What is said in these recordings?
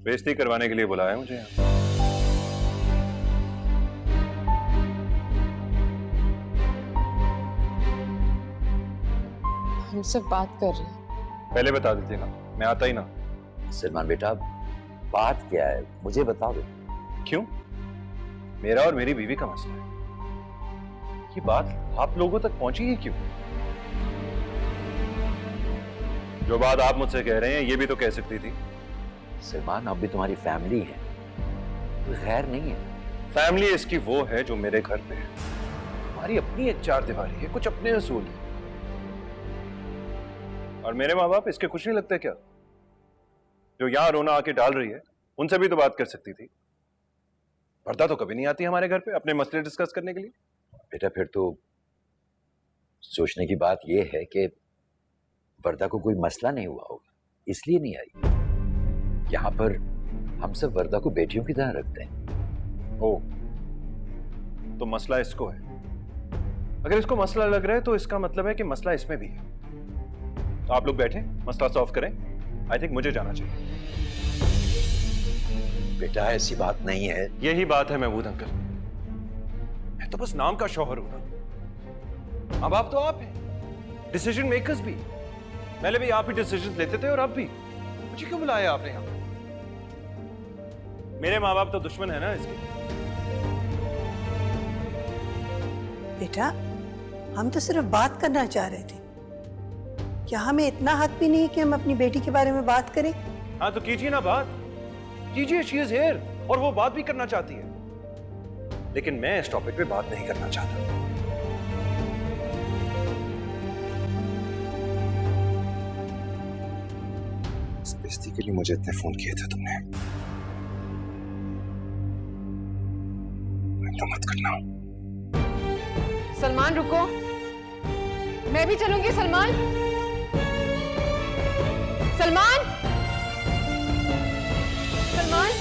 बेइज्जती करवाने के लिए बुलाया है मुझे यहाँ। हमसे बात कर रहे हैं। पहले बता देती ना, मैं आता ही ना। सलमान बेटा, बात क्या है मुझे बता दो। क्यों? मेरा और मेरी बीवी का मसला है। ये बात आप लोगों तक पहुंची है क्यों? जो बात आप मुझसे कह रहे हैं ये भी तो कह सकती थी। सलमान, अब भी तुम्हारी फैमिली है, कोई खैर नहीं है। फैमिली इसकी वो है जो मेरे घर पे है। हमारी अपनी एक चार दीवारी है, कुछ अपने असूल है। और मेरे माँ बाप इसके कुछ नहीं लगते क्या? जो यहां रोना आके डाल रही है उनसे भी तो बात कर सकती थी। वर्दा तो कभी नहीं आती हमारे घर पे अपने मसले डिस्कस करने के लिए। बेटा, फिर तो सोचने की बात यह है कि वर्दा को कोई मसला नहीं हुआ होगा, इसलिए नहीं आई। यहां पर हम सब वर्दा को बेटियों की तरह रखते हैं। ओ, तो मसला इसको है। अगर इसको मसला लग रहा है तो इसका मतलब है कि मसला इसमें भी है। तो आप लोग बैठे, मसला सॉल्व करें। आई थिंक मुझे जाना चाहिए। बेटा, ऐसी बात नहीं है। यही बात है महमूद अंकल। मैं तो बस नाम का शौहर हूं ना। अब आप तो आप हैं, डिसीजन मेकर्स भी। पहले भी आप ही डिसीजन लेते थे और अब भी। मुझे क्यों बुलाया आपने यहां? मेरे माँ बाप तो दुश्मन है ना इसके। बेटा, हम तो सिर्फ बात करना चाह रहे थे। क्या हमें इतना हक भी नहीं कि हम अपनी बेटी के बारे में बात करें? हाँ तो कीजिए ना बात, कीजिए। शी इज हियर और वो बात भी करना चाहती है, लेकिन मैं इस टॉपिक पे बात नहीं करना चाहता। इस बेइज्जती के लिए मुझे इतने फोन किए थे तुमने, तो मत करना। सलमान रुको, मैं भी चलूंगी। सलमान, सलमान, सलमान।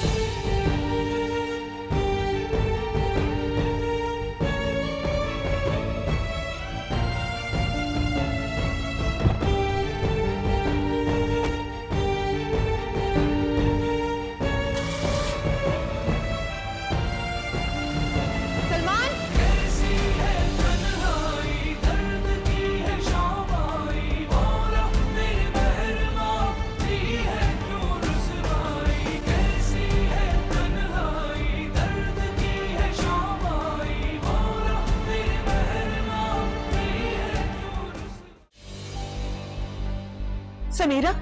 समीरा,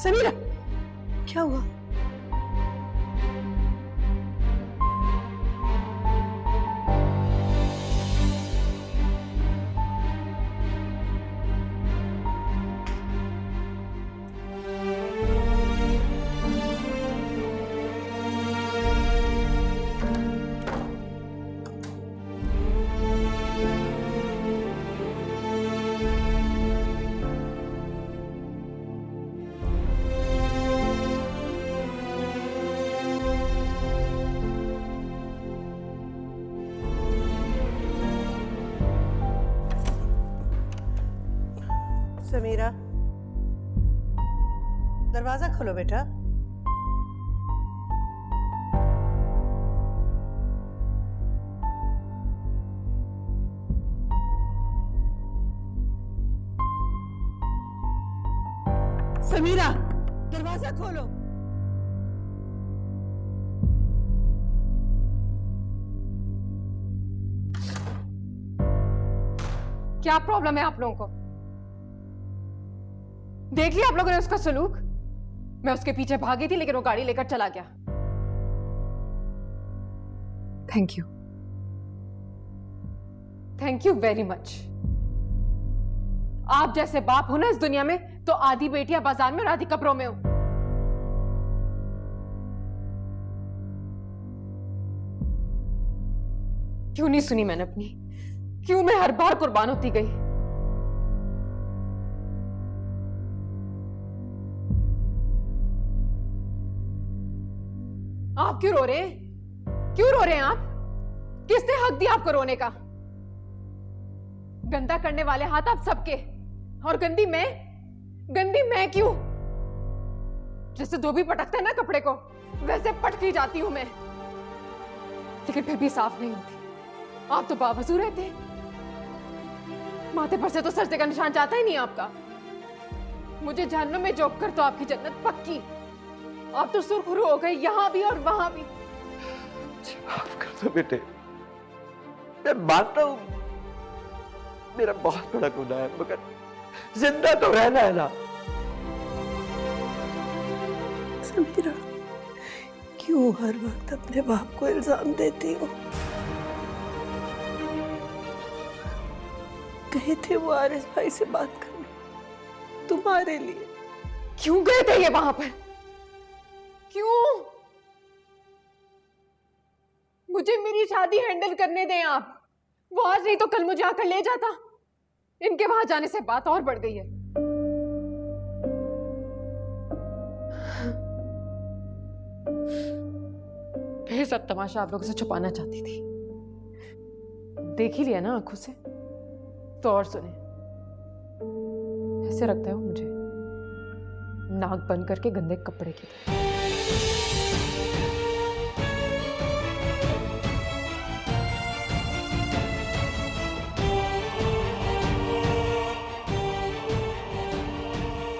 समीरा, क्या हुआ? समीरा, दरवाजा खोलो बेटा। समीरा, दरवाजा खोलो। क्या प्रॉब्लम है आप लोगों को? देख लिया आप लोगों ने उसका सलूक? मैं उसके पीछे भागी थी लेकिन वो गाड़ी लेकर चला गया। Thank you, thank you very much. आप जैसे बाप हो ना इस दुनिया में तो आधी बेटियां बाजार में और आधी कब्रों में हो। क्यों नहीं सुनी मैंने अपनी? क्यों मैं हर बार कुर्बान होती गई? आप क्यों रो रहे हैं? क्यों रो रहे हैं आप? किसने हक दिया आपको रोने का? गंदा करने वाले हाथ आप सबके, और गंदी मैं क्यों? जैसे धोबी पटकता है ना कपड़े को, वैसे पटकी जाती हूं मैं, लेकिन फिर भी साफ नहीं होती। आप तो बावजूद रहते, माथे पर से तो सर का निशान जाता ही नहीं आपका। मुझे जहन्नुम में झोंक कर तो आपकी जन्नत पक्की। आप तो सुरखरू हो गए यहाँ भी और वहां भी। माफ कर दो बेटे, मैं मानता हूं मेरा बहुत बड़ा गुनाह है, मगर जिंदा तो रहना है ना। समीरा, क्यों हर वक्त अपने बाप को इल्जाम देती हो? गए थे वो आरिस भाई से बात करने तुम्हारे लिए। क्यों गए थे ये वहां पर? क्यों? मुझे मेरी शादी हैंडल करने दें आप। वो आज नहीं तो कल मुझे आकर ले जाता। इनके वहां जाने से बात और बढ़ गई है। फिर सब तमाशा आप लोगों से छुपाना चाहती थी। देख ही लिया ना आंखों से, तो और सुने। ऐसे रखता है वो मुझे नाक बंद करके गंदे कपड़े की तरह।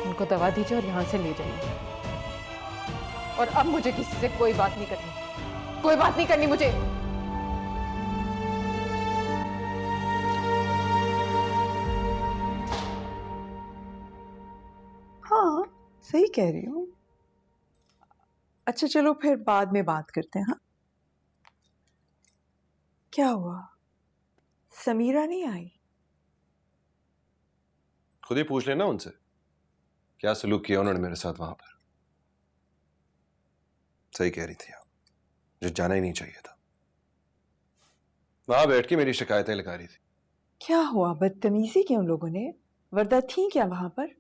उनको दवा दीजिए और यहां से ले जाइए। और अब मुझे किसी से कोई बात नहीं करनी, कोई बात नहीं करनी मुझे। हाँ, सही कह रही हूँ। अच्छा चलो फिर बाद में बात करते हैं। हाँ, क्या हुआ? समीरा नहीं आई? खुद ही पूछ लेना उनसे, क्या सलूक किया उन्होंने मेरे साथ वहां पर। सही कह रही थी आप, मुझे जाना ही नहीं चाहिए था। वहां बैठ के मेरी शिकायतें लगा रही थी। क्या हुआ? बदतमीजी की उन लोगों ने? वर्दा थी क्या वहां पर?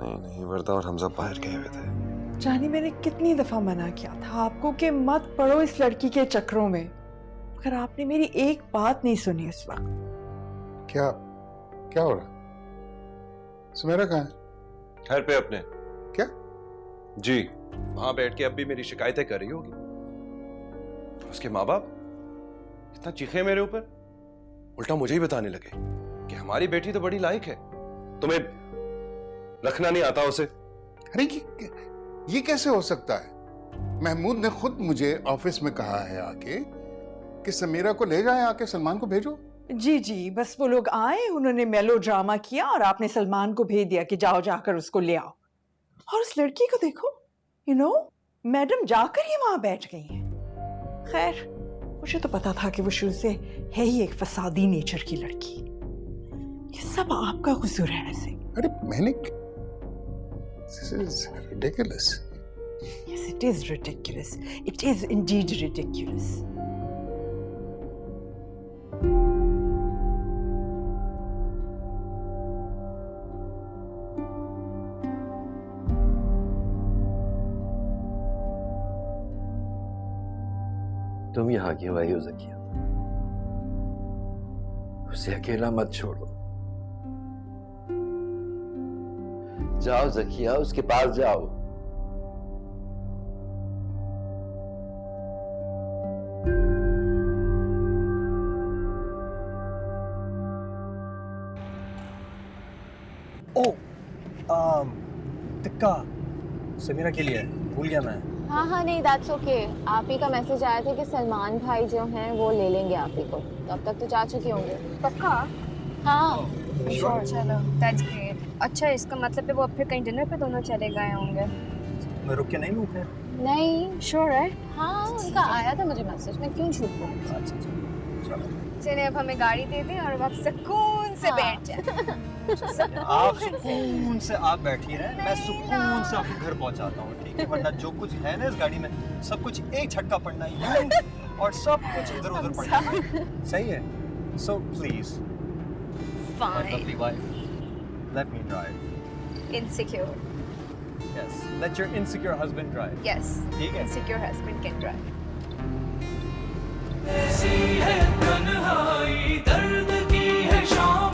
नहीं, वर्दा और हमजा बाहर गए हुए थे। जानी, मैंने कितनी दफा मना किया था आपको कि मत पड़ो इस लड़की के चक्रों में, मगर आपने मेरी एक बात नहीं सुनी उस वक्त। क्या क्या हो रहा? समीरा कहाँ है? घर पे अपने। क्या? जी, वहां बैठ के अब भी मेरी शिकायतें कर रही होगी। और उसके माँ बाप इतना चीखे मेरे ऊपर, उल्टा मुझे ही बताने लगे कि हमारी बेटी तो बड़ी लायक है, तुम्हें रखना नहीं आता उसे। अरे ये कैसे हो सकता है? महमूद ने खुद मुझे ऑफिस में कहा है आके कि समीरा को ले जाएं, आके सलमान को भेजो। जी जी, बस वो लोग आए, उन्होंने मेलो ड्रामा किया और आपने सलमान को भेज दिया कि जाओ जाकर उसको ले आओ। और उस लड़की को देखो, मैडम जाकर ही वहां बैठ गई हैं। खैर, मुझे तो पता था कि वो शुरू से है ही एक फसादी नेचर की लड़की। ये सब आपका कसूर है ऐसे। अरे मैंने This is ridiculous. Yes, it is ridiculous. It is indeed ridiculous. तुम यहाँ क्यों आई हो ज़किया? उसे अकेला मत छोड़ो। जाओ ज़किया, उसके पास जाओ। टिक्का समीरा के लिए भूल गया मैं। हाँ नहीं दैट्स ओके। आप ही का मैसेज आया था कि सलमान भाई जो हैं वो ले लेंगे आप ही को, तब तक तो जा चुके होंगे। पक्का? हाँ श्योर, चलो दैट्स ग्रेट। अच्छा, इसका मतलब है वो अब फिर कहीं डिनर पे दोनों चले गए होंगे। मैं रुक के नहीं लूँ फिर? नहीं श्योर है? हाँ, उनका आया था मुझे मैसेज, मैं क्यों झूठ बोलूं। अच्छा चलो। चलिए अब हमें गाड़ी दे दें और अब आप सुकून से बैठ जाए। आप सुकून से आप बैठी रहे, मैं सुकून से आपको घर पहुंचाता हूँ, ठीक है? वरना जो कुछ है ना इस गाड़ी में, सब कुछ एक झटका पड़ना है और सब कुछ इधर उधर पड़ना है। सही है? So please, my lovely wife, let me drive. Insecure. Yes, let your insecure husband drive. Yes. ठीक है? Insecure husband can drive. ऐसी है तन्हाई, दर्द की है शाम।